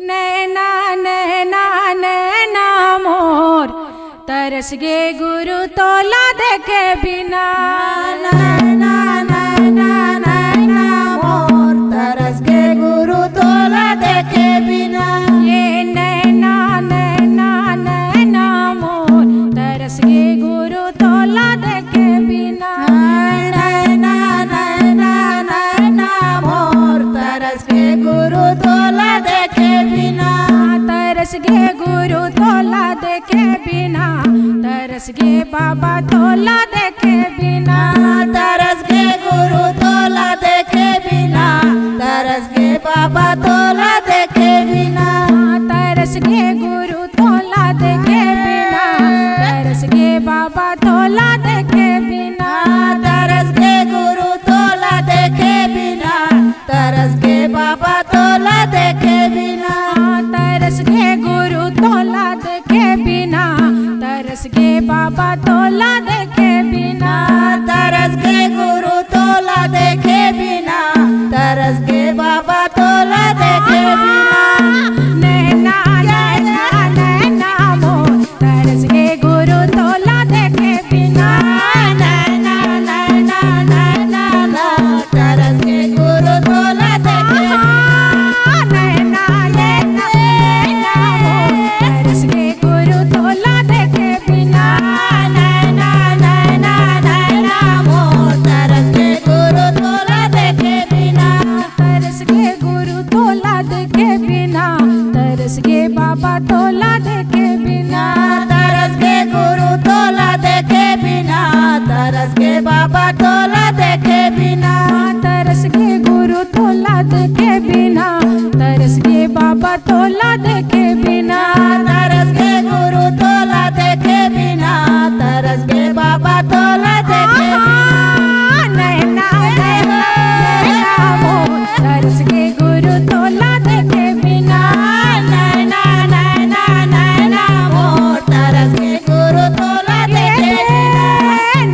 नैना नैना नैना मोर तरस गे गुरु तोला देखे बिना। नैना नैना नैना मोर तरस गे गुरु तोला देखे बिना। ये नैना नैना नैना मोर तरस गे गुरु तोला देखे बिना। नैना नैना नैना मोर तरस गे गुरु तोला देखे बिना। तरस गे गुरु तोला देखे बिना। तरस गे बाबा तोला देखे बिना। तरस गे गुरु तोला देखे बिना। तरस गे बाबा तोला देखे बिना। तरस गे गुरु तोला देखे बिना। तरस गे बाबा तोला देखे बिना। तरस गे गुरु तोला देखे बिना। तरस गे बाबा तोला देखे बिना। तरस गे गुरु तोला देखे बिना। तरस गे बाबा तोला देखे बिना। तरस गे गुरु तोला देखे बिना। तरस गे बाबा तोला देखे बिना। नैना नैना नैना मोर तरस गे गुरु तोला देखे बिना। नैना नैना नैना मोर तरस गे गुरु तोला देखे बिना। नैना नैना नैना मोर तरस गे गुरु तोला देखे बिना। नैना नैना नैना मोर तरस गे गुरु तोला देखे बिना। तरस गे गुरु तोला देखे बिना। तरस गे बाबा तोला देखे बिना। तरस गे गुरु तोला देखे बिना। तरस गे बाबा तोला देखे बिना। तरस गे गुरु तोला देखे बिना। तरस गे बाबा तोला देखे बिना। तरस गे गुरु तोला देखे बिना। तरस गे बाबा तोला देखे बिना। नैना नैना नैना मोर तरस गे गुरु तोला देखे बिना। नैना नैना नैना मोर तरस गे गुरु तोला देखे बिना।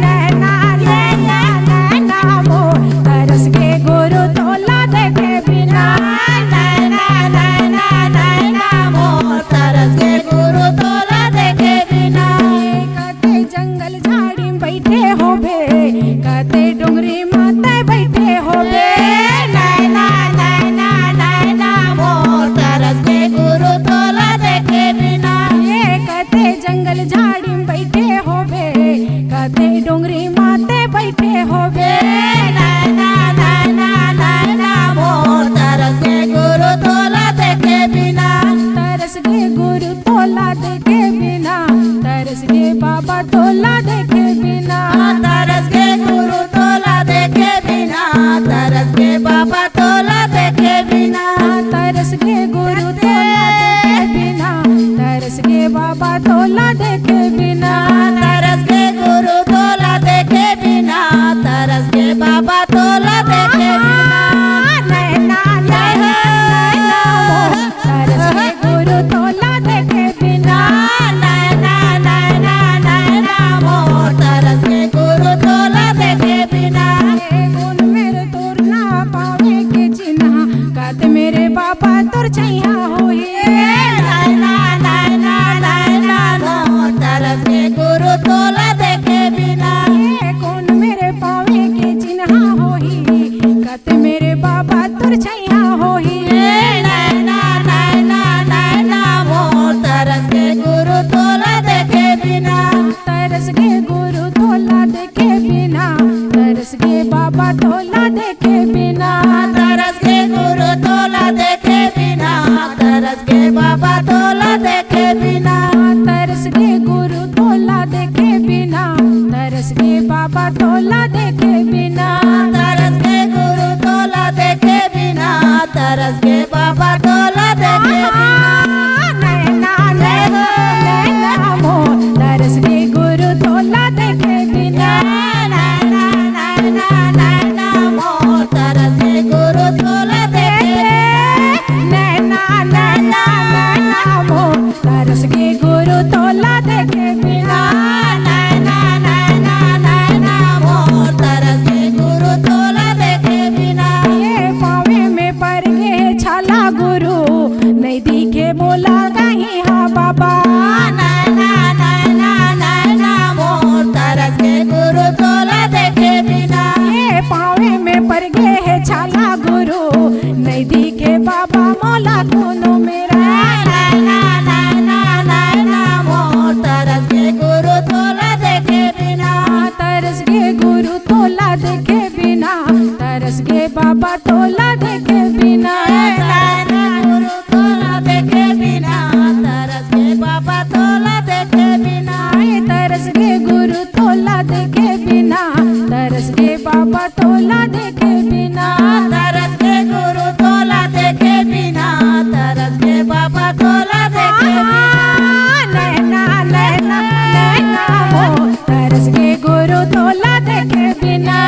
नैना नैना नैना मोर तरस गे गुरु तोला देखे बिना। नैना नैना नैना मोर तरस गे गुरु तोला देखे बिना। कते जंगल झाड़ी बैठे होबे। कते डोंगरी माते बैठे होबे। नैना नैना नैना मोर तरस गे गुरु तोला देखे बिना। ये कते जंगल झाड़ी बैठे होबे। कते डोंगरी माते बैठे होबे। नैना नैना नैना मोर तरस गे गुरु तोला देखे बिना। तरस गे गुरु तोला देखे बिना। तरस गे बाबा तोला देखे बिना। तरस गे गुरु तोला देखे बिना। तरस गे बाबा तोला देखे बिना। तरस गे गुरु तोला देखे बिना। तरस गे बाबा तोला देखे बिना। तरस गे गुरु तोला देखे बिना। तरस गे बाबा तोला देखे बिना। नैना नैना नैना मोर तरस गे गुरु तोला देखे बिना। नैना नैना नैना मोर तरस गे गुरु तोला देखे बिना। गुण मेरे तोर ना पावे के चिन्हा। कत मेरे बाबा तोर छैया होई। नैना नैना नैना मोर तरस गे गुरु तोला देखे बिना। गुण मेरे पावे के चिन्हा होई। कत मेरे बाबा तोर छैया होई। नैना नैना नैना मोर तरस गे गुरु तोला देखे बिना। तरस गे गुरु तोला देखे बिना। तरस गे बाबा तोला देखे बिना। तरस गे गुरु तोला देखे बिना। तरस गे बाबा तोला देखे बिना। तरस गे गुरु तोला देखे बिना। तरस गे बाबा तोला देखे बिना। तरस गे गुरु तोला देखे बिना। तरस गे बाबा तोला देखे बिना। नैना नैना नैना मोर तरस गे गुरु तोला देखे बिना। नैना नैना नैना मोर तरस गे गुरु तोला देखे बिना। नैना नैना नैना मोर तरस गे गुरु तोला देखे बिना। नैना नैना नैना मोर तरस गे गुरु तोला देखे बिना। ये पावे में पर गे छाला गुरु नहीं दी तोला देखे बिना। नैना गुरु तोला देखे बिना तरस के बाबा तोला देखे बिना। तरस के गुरु तोला देखे बिना, तरस के बाबा तोला देखे बिना। तरस के गुरु तोला देखे बिना तरस के बाबा तोला देखे बिना। नैना नैना नैना हो तरस के गुरु तोला देखे बिना।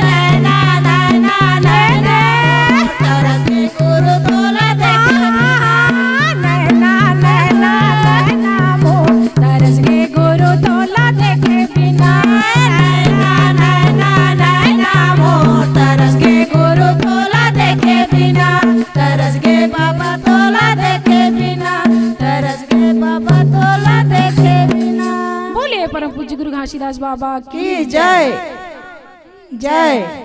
नैना नैना नैना तरस के गुरु तोला देखे बिना। नैना नैना नैना हो तरस के गुरु तोला देखे बिना। नैना नैना नैना हो तरस के गुरु तोला देखे बिना। तरस के बाबा तोला देखे बिना। तरस के बाबा तोला देखे बिना। बोलिए परम पूज्य गुरु घासीदास बाबा की की जय जय।